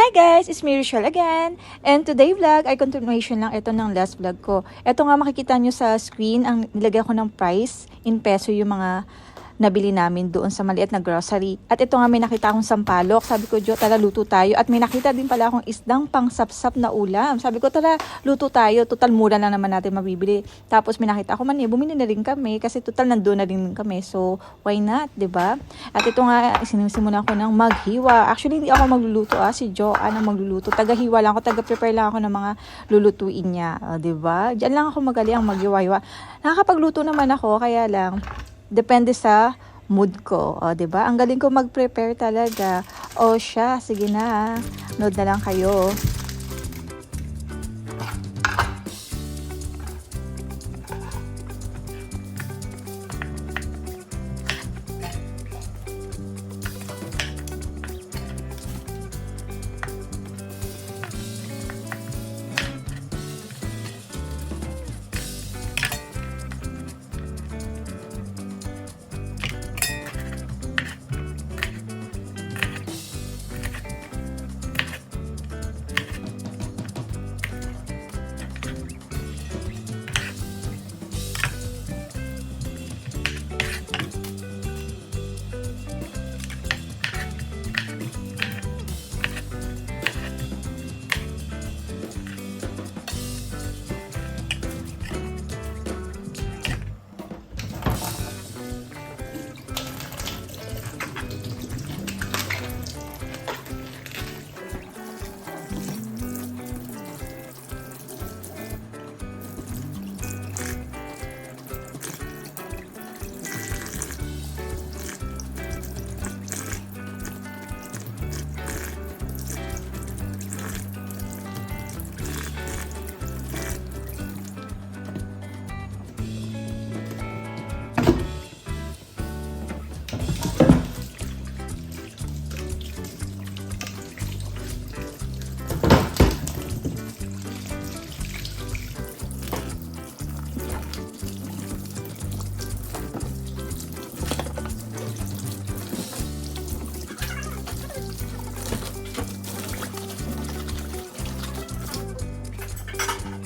Hi guys! It's me, Rochelle again. And today vlog ay continuation lang ito ng last vlog ko. Ito nga makikita nyo sa screen, ang nilagay ko ng price in peso yung mga nabili namin doon sa maliit na grocery. At ito nga may nakita akong sampalok. Sabi ko, Jo, tara luto tayo. At may nakita din pala akong isdang pang sapsap na ulam. Sabi ko, tara luto tayo. Total mura lang naman natin mabibili. Tapos may nakita ako man, bumili na rin kami kasi total nandoon na rin kami. So, why not, 'di ba? At ito nga, sinisimulan ko ng maghiwa. Actually, hindi ako magluluto. Si Jo ang magluluto. Taga-hiwa lang ako, taga-prepare lang ako ng mga lulutuin niya. 'Di ba? Diyan lang ako magaling ang maghiwa-hiwa. Nakakapagluto naman ako, kaya lang depende sa mood ko. O, 'di ba? Ang galing ko mag-prepare talaga. O siya, sige na. Nood na lang kayo.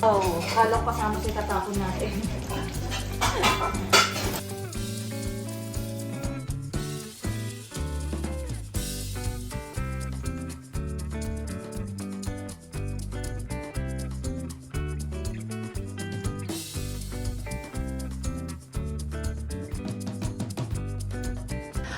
Oh, kalong kasama si tatapon natin.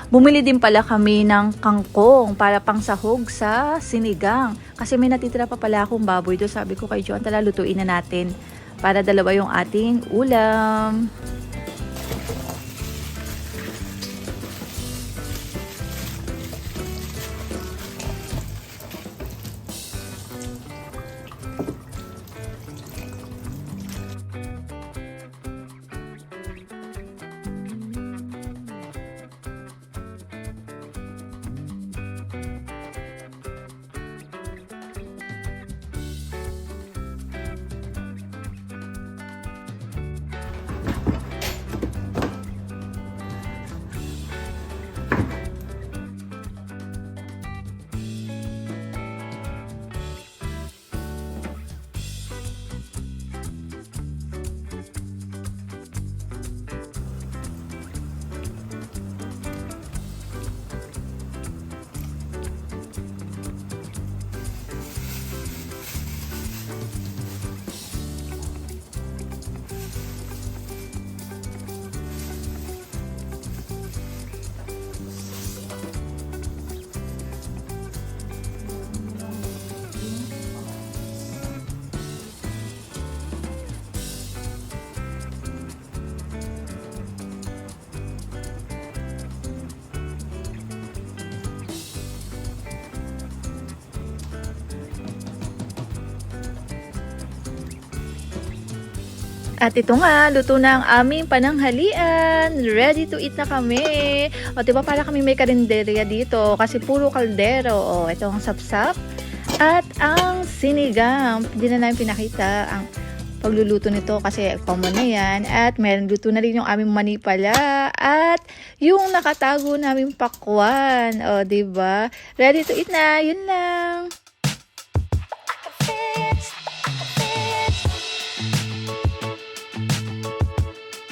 Bumili din pala kami ng kangkong para pang sahog sa sinigang. Kasi may natitira pa pala akong baboy doon. Sabi ko kay Joan, tala lutuin na natin para dalawa yung ating ulam. At ito nga, luto na ang aming pananghalian. Ready to eat na kami. O, diba para kami may karinderya dito kasi puro kaldero. O, ito ang sapsap. At ang sinigang. Hindi na namin pinakita ang pagluluto nito kasi common na yan. At meron luto na rin yung aming mani pala. At yung nakatago naming pakwan. O, diba? Ready to eat na. Yun lang.